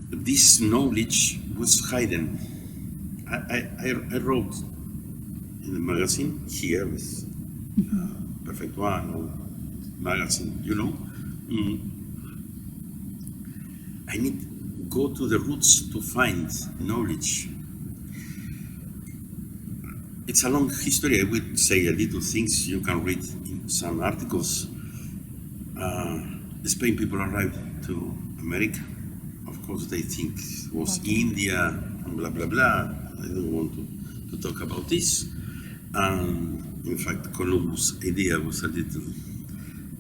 this knowledge was hidden. I wrote in the magazine here with Perfect One or magazine, you know. I need to go to the roots to find knowledge. It's a long history. I will say a little things you can read in some articles. The Spain people arrived to America. Of course, they think it was India and blah blah blah. I don't want to talk about this. In fact, Columbus' idea was a little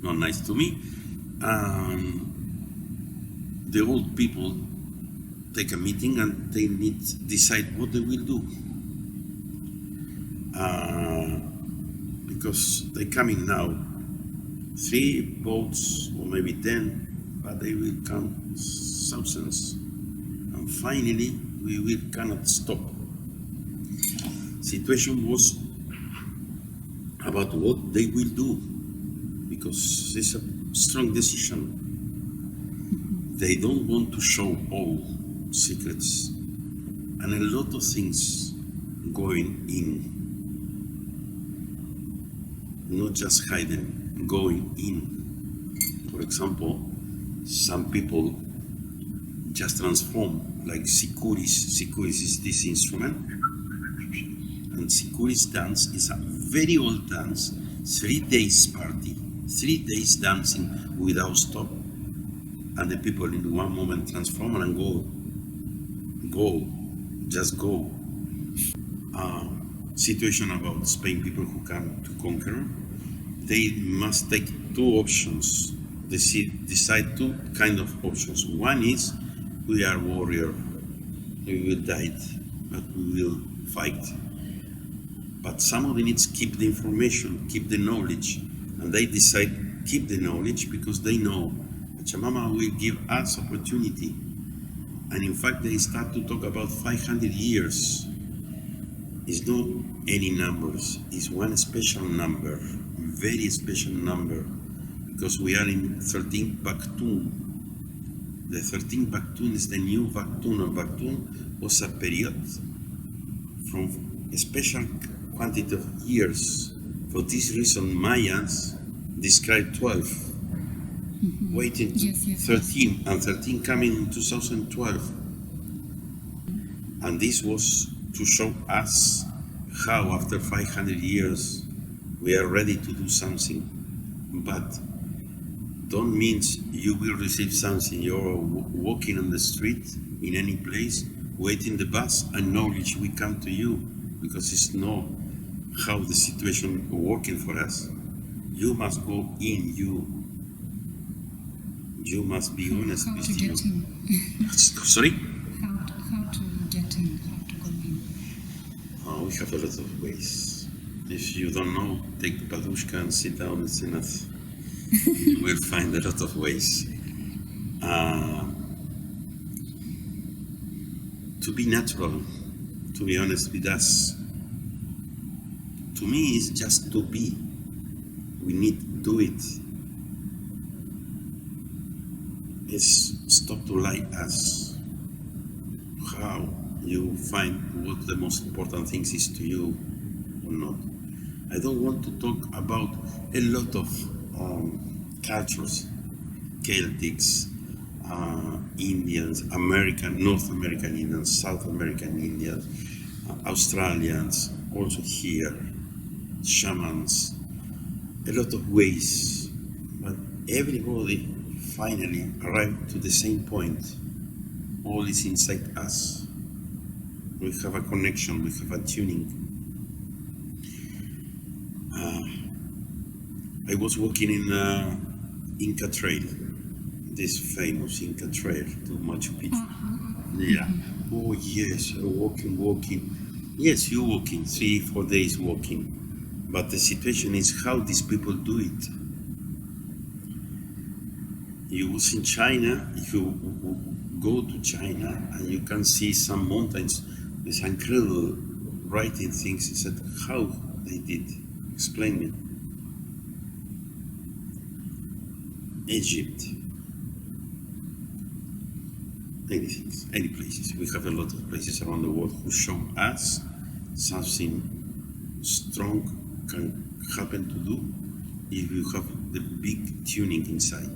not nice to me. The old people take a meeting and they need to decide what they will do. Because they come in now, 3 boats or maybe 10, but they will come thousands. And finally, we cannot stop. Situation was about what they will do, because it's a strong decision. They don't want to show all secrets, and a lot of things going in, not just hidden, going in. For example, some people just transform, like Sikuris. Sikuris is this instrument, and Sikuris dance is a very old dance, 3 days party, 3 days dancing without stop. And the people in one moment transform and go, just go. Situation about Spain people who come to conquer, they must take 2 options. They decide 2 kind of options. One is, we are warrior, we will die, but we will fight. But some of them needs keep the information, keep the knowledge, and they decide keep the knowledge because they know Pacha Mame will give us opportunity. And in fact, they start to talk about 500 years. It's not any numbers, it's one special number, very special number, because we are in 13 Baktun. The 13 Baktun is the new Baktun, and Baktun was a period from a special quantity of years. For this reason, Mayans describe 12. Waiting Yes. 13, and 13 coming in 2012. And this was to show us how after 500 years we are ready to do something. But don't mean you will receive something. You're walking on the street in any place, waiting the bus, and knowledge will come to you, because it's not how the situation working for us. You must go in, you must be honest How with to you. get in? Sorry? How to get in? How to go in? Oh, we have a lot of ways. If you don't know, take the padushka and sit down, it's enough. You will find a lot of ways. To be natural, to be honest with us, to me it's just to be. We need to do it. It's stop to lie us. How you find what the most important things is to you or not. I don't want to talk about a lot of cultures, Celtics, Indians, North American Indians, South American Indians, Australians, also here, shamans, a lot of ways, but everybody finally arrived to the same point. All is inside us. We have a connection, we have a tuning. I was walking in Inca Trail, this famous Inca Trail to Machu Picchu. Yeah. Oh yes, walking. Yes, you're walking, 3-4 days walking. But the situation is how these people do it. You was in China, if you go to China and you can see some mountains with incredible writing things, he said, how they did? Explain me. Egypt. Many things, any places. We have a lot of places around the world who show us something strong can happen to do if you have the big tuning inside.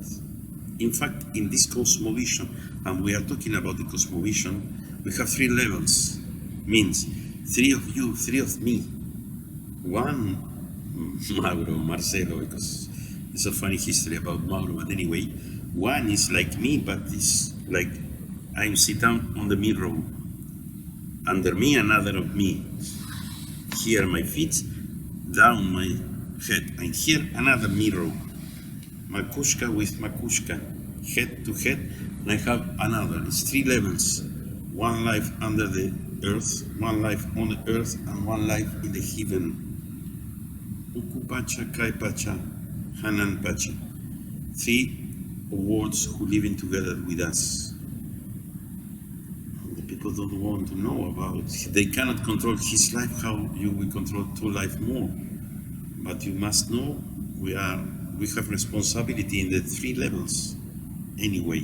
In fact, in this cosmovision, and we are talking about the cosmovision, we have 3 levels. Means 3 of you, 3 of me. One, Mauro, Marcelo, because it's a funny history about Mauro, but anyway, one is like me, but it's like I'm sit down on the mirror. Under me, another of me. Here my feet, down my head, and here another mirror. Makushka with Makushka, head to head, and I have another. It's 3 levels. One life under the earth, one life on the earth, and one life in the heaven. Uku Pacha, Kai Pacha, Hanan Pacha. 3 worlds who living together with us. The people don't want to know about. They cannot control his life. How you will control 2 life more? But you must know we have responsibility in the 3 levels anyway.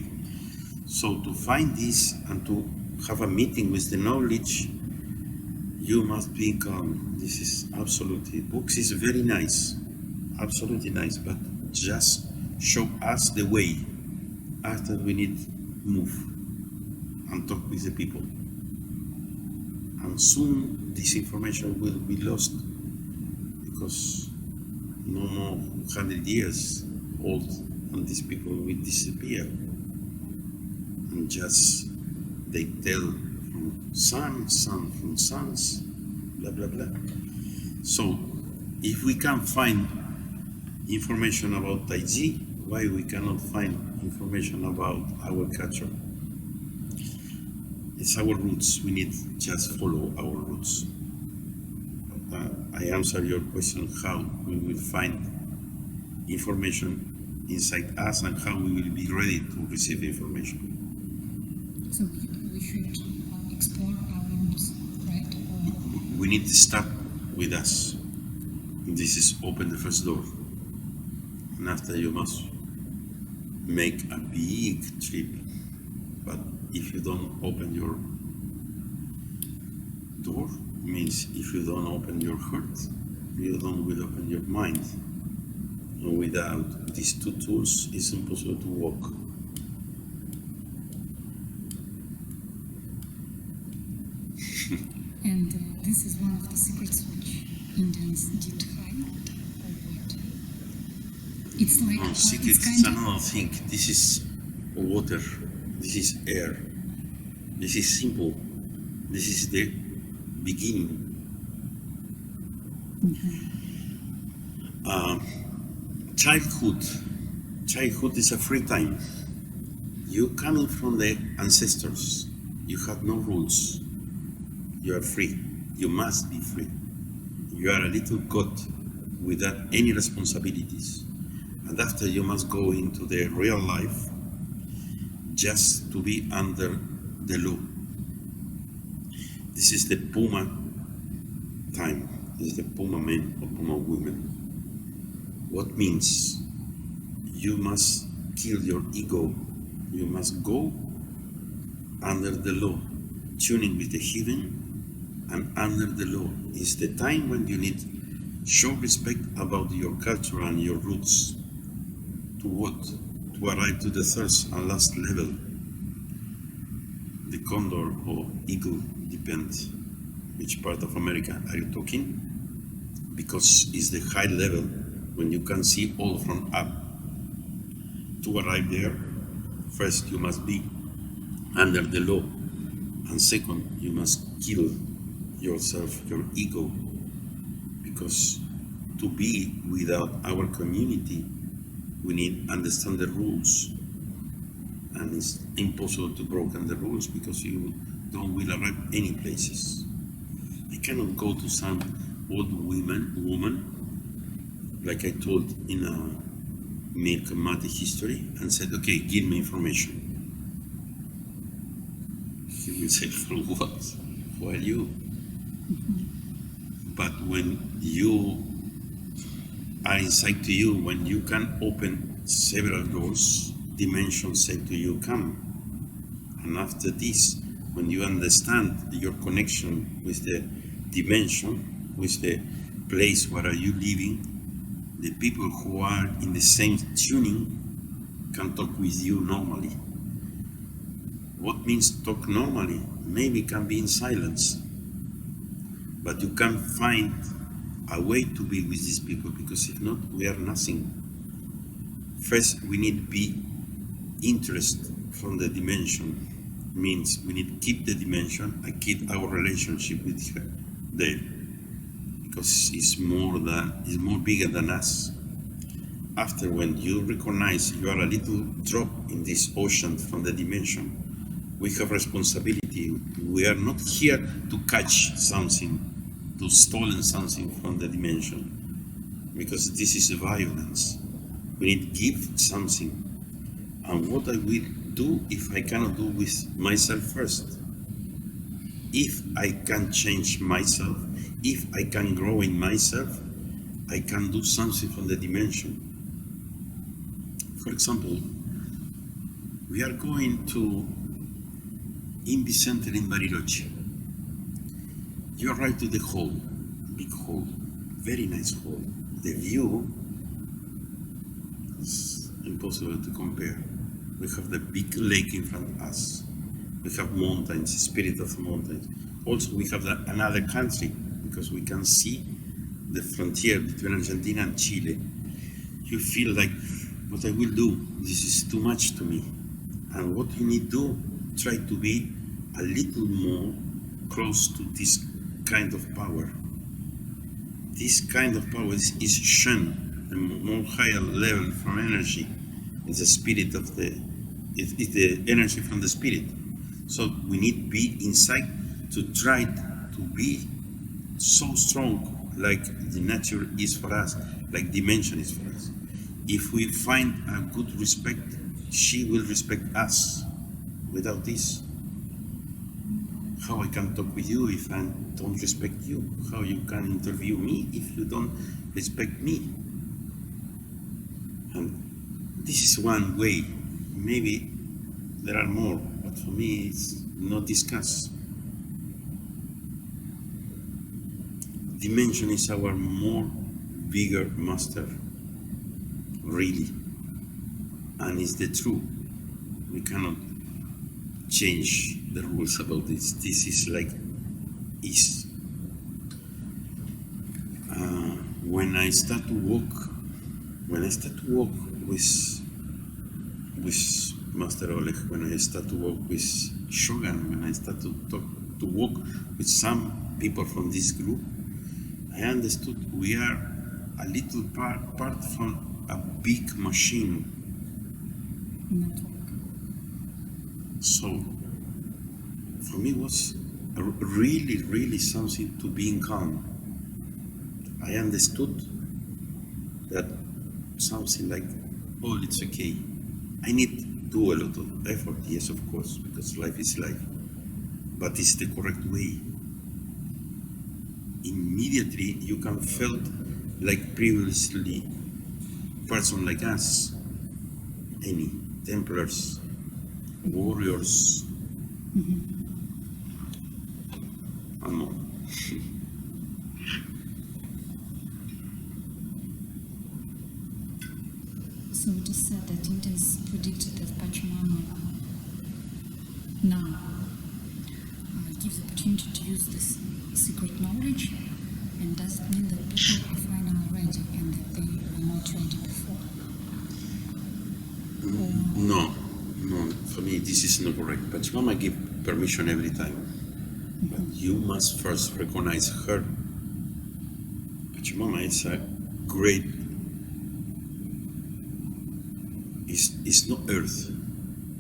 So to find this and to have a meeting with the knowledge, you must be calm. This is absolutely, books is very nice, absolutely nice, but just show us the way. After we need move and talk with the people. And soon this information will be lost because no more 100 years old and these people will disappear. And just they tell from son, son from sons, blah, blah, blah. So if we can find information about Tai Chi, why we cannot find information about our culture? It's our roots. We need just follow our roots. I answer your question how we will find information inside us and how we will be ready to receive information. So we should explore our roots, right? We need to start with us. This is open the first door. And after you must make a big trip. But if you don't open your door, means if you don't open your heart, you don't will open your mind. And without these 2 tools, it's impossible to walk. And this is one of the secrets which Indians did hide, or what? It's like No, secret it's is kind of another thing. This is water. This is air. This is simple. This is the beginning. Childhood is a free time. You coming from the ancestors. You have no rules. You are free. You must be free. You are a little god without any responsibilities. And after you must go into the real life just to be under the law. This is the Puma time. This is the Puma men or Puma women. What means you must kill your ego. You must go under the law, tuning with the heaven, and under the law is the time when you need show respect about your culture and your roots. To what? To arrive to the first and last level. The condor or eagle depends which part of America are you talking, because it's the high level when you can see all from up. To arrive there, first you must be under the law, and second you must kill yourself, your ego, because to be without our community we need to understand the rules, and it's impossible to break the rules because you don't will arrive any places. I cannot go to some old woman, like I told in a milk and mate history, and said, okay, give me information. He will say, for what? Who are you? But when you are inside to you, when you can open several doors, dimensions say to you, come. And after this, when you understand your connection with the dimension, with the place where are you living, the people who are in the same tuning can talk with you normally. What means talk normally? Maybe can be in silence, but you can find a way to be with these people, because if not, we are nothing. First, we need to be interest from the dimension. Means we need to keep the dimension and keep our relationship with her there, because it's more bigger than us. After, when you recognize you are a little drop in this ocean from the dimension, we have responsibility. We are not here to catch something, to stolen something from the dimension, because this is violence. We need to give something. And what I will do if I cannot do with myself first? If I can change myself, if I can grow in myself, I can do something from the dimension. For example, we are going to Invi Center in Bariloche. You arrive to the hall, big hall, very nice hall. The view is impossible to compare. We have the big lake in front of us. We have mountains, spirit of mountains. Also, we have another country, because we can see the frontier between Argentina and Chile. You feel like, what I will do, this is too much to me. And what you need to do, try to be a little more close to this kind of power. This kind of power is Shen, a more higher level from energy. It's the spirit of it's the energy from the spirit. So we need to be inside to try to be so strong like the nature is for us, like dimension is for us. If we find a good respect, she will respect us. Without this, how I can talk with you if I don't respect you? How you can interview me if you don't respect me? And this is one way. Maybe there are more, but for me it's not discussed. Dimension is our more bigger master, really, and it's the truth. We cannot change the rules about this. This is like is. When I start to walk with Master Oleg, when I start to walk with Shogun, when I start to walk with some people from this group, I understood we are a little part from a big machine. Network. So, for me, it was really, really something to be in calm. I understood that something like, oh, it's okay. I need to do a lot of effort, yes, of course, because life is life. But it's the correct way. Immediately, you can feel like previously, person like us, any Templars, warriors, and more. So it is said that Indians predicted that Pacha Mame now gives the opportunity to use this secret knowledge, and does it mean that people are finally ready and that they were not ready before? No, for me this is not correct. Pacha Mame gives permission every time. But you must first recognize her. Pacha Mame is a great, it's not earth,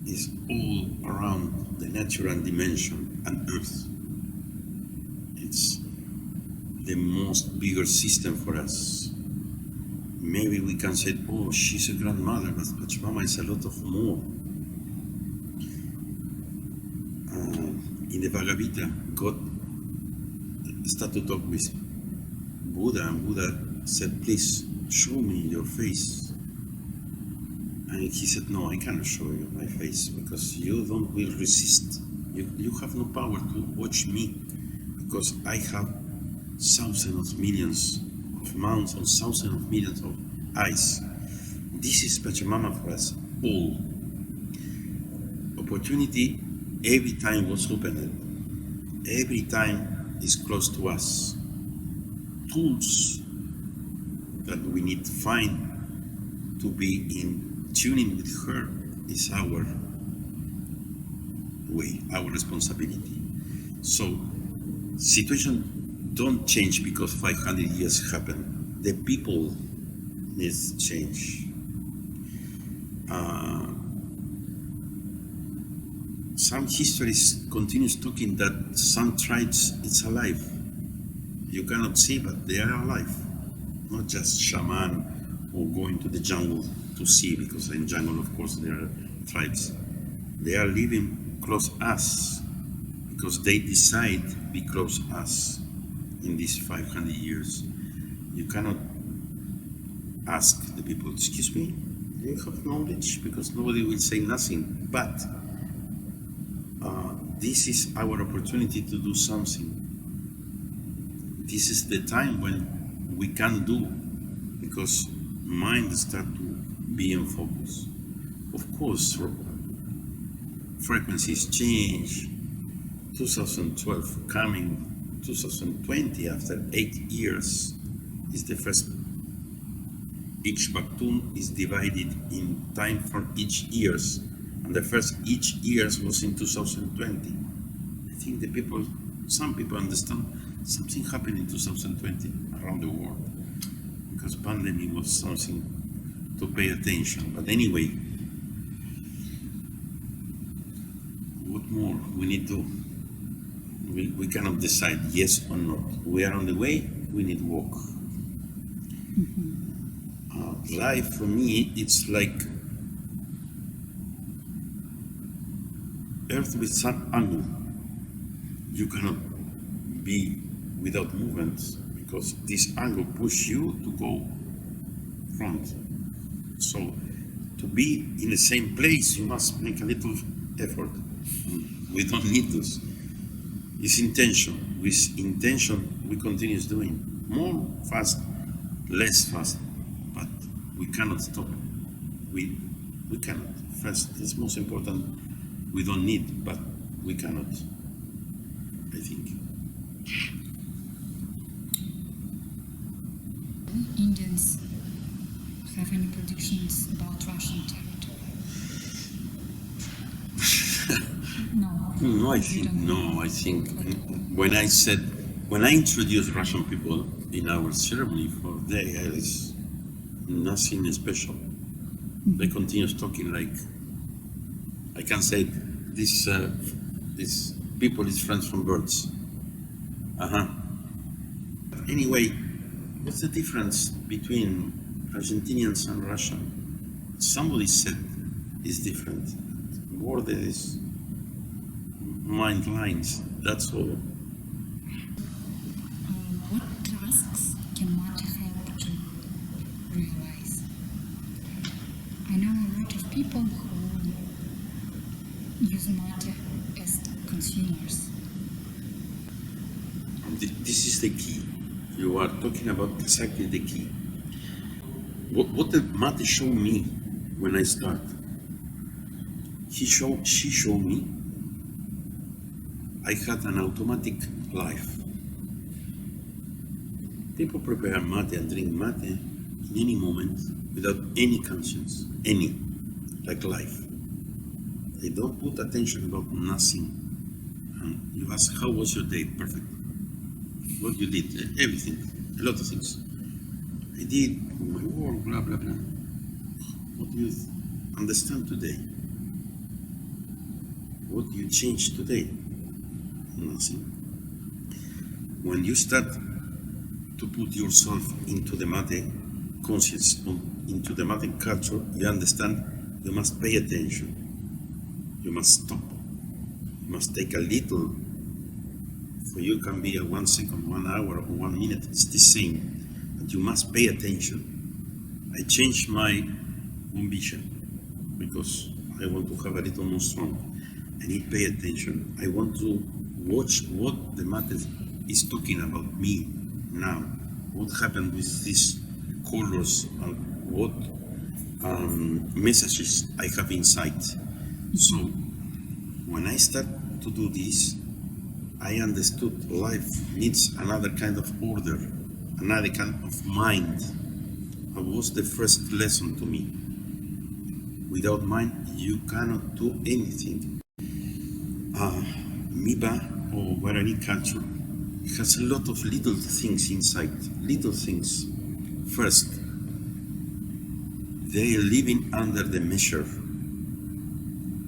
it's all around the natural dimension and earth. It's the most bigger system for us. Maybe we can say, oh, she's a grandmother, but Pacha Mame is a lot of more. In the Bhagavad Gita, God started to talk with Buddha, and Buddha said, please show me your face. And he said, no, I cannot show you my face because you don't will resist. You have no power to watch me because I have thousands of millions of mouths and thousands of millions of eyes. This is Pacha Mame for us all. Opportunity every time was opened. Every time is close to us. Tools that we need to find to be in tuning with her is our way, our responsibility. So situation don't change because 500 years happened. The people needs change. Some histories continues talking that some tribes it's alive. You cannot see, but they are alive. Not just shaman or going to the jungle to see, because in jungle, of course, there are tribes. They are living close us because they decide to be close us in these 500 years. You cannot ask the people, excuse me, do you have knowledge? Because nobody will say nothing. But this is our opportunity to do something. This is the time when we can do, because mind start to be in focus. Of course, frequencies change. 2012 coming, 2020 after 8 years is the first. Each Bakhtun is divided in time for each years, and the first each years was in 2020. I think the people, some people understand something happened in 2020 around the world, because pandemic was something to pay attention. But anyway, what more we need to, we cannot decide yes or not. We are on the way, we need to walk. Life for me, it's like earth with some angle. You cannot be without movement because this angle push you to go front. So to be in the same place, you must make a little effort. We don't need this. It's intention. With intention, we continue doing more fast, less fast, but we cannot stop. We cannot. First, it's most important. We don't need, but we cannot. I think. Indians have any predictions about Russian territory? No, I think when I introduced Russian people in our ceremony for day, it's nothing special. They continue talking like, I can say this people is friends from birds. Anyway, what's the difference between Argentinians and Russian? Somebody said it's different. Word is mind lines, that's all. What tasks can Mate help to realize? I know a lot of people who use Mate as consumers. This is the key. You are talking about exactly the key. What the Mate showed me when I start, she showed me I had an automatic life. People prepare mate and drink mate in any moment without any conscience, like life. They don't put attention about nothing. And you ask, how was your day? Perfect. What you did? Everything. A lot of things. I did my work, blah, blah, blah. What do you understand today? What do you change today? Nothing. When you start to put yourself into the mate conscience, into the mate culture, you understand you must pay attention. You must stop. You must take a little. For you can be a 1 second, 1 hour, or 1 minute. It's the same. But you must pay attention. I changed my ambition. because I want to have a little more strong. I need pay attention. I want to watch what the matter is talking about me now. What happened with these colors and what messages I have inside. So when I start to do this, I understood life needs another kind of order, another kind of mind. That was the first lesson to me. Without mind, you cannot do anything. Miba or Guarani culture has a lot of little things inside, little things. First, they are living under the measure.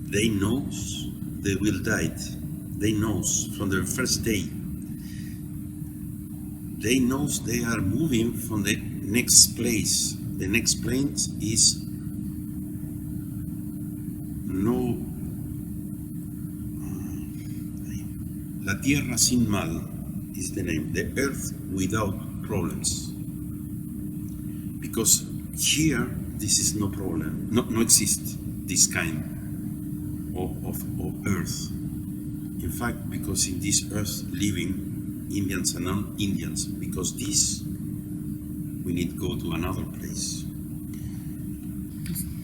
They know they will die. They know from the first day. They know they are moving from the next place. The next place is no. La tierra sin mal is the name. The earth without problems. Because here, this is no problem. No exist this kind of earth. In fact, because in this earth living Indians and non-Indians, because this we need to go to another place.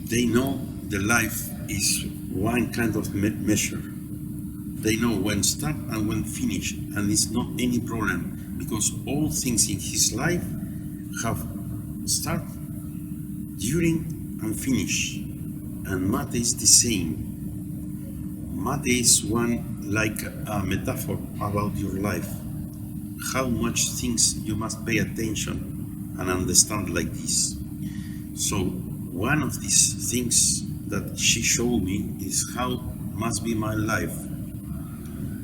They know the life is one kind of measure. They know when start and when finish, and it's not any problem because all things in his life have start, during, and finish. And Mate is the same. Mate is one like a metaphor about your life. How much things you must pay attention and understand like this. So one of these things that she showed me is how must be my life.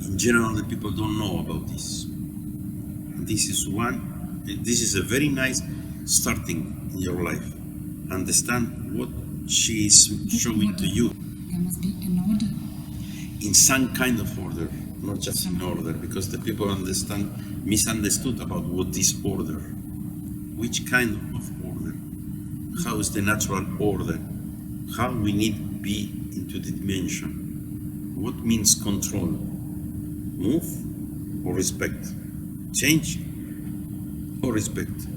In general, the people don't know about this. This is a very nice starting in your life. Understand what she is showing to you. There must be an order. In some kind of order, not just in order, because the people misunderstood about what is order. Which kind of order? How is the natural order? How we need to be into the dimension? What means control? Move or respect? Change or respect?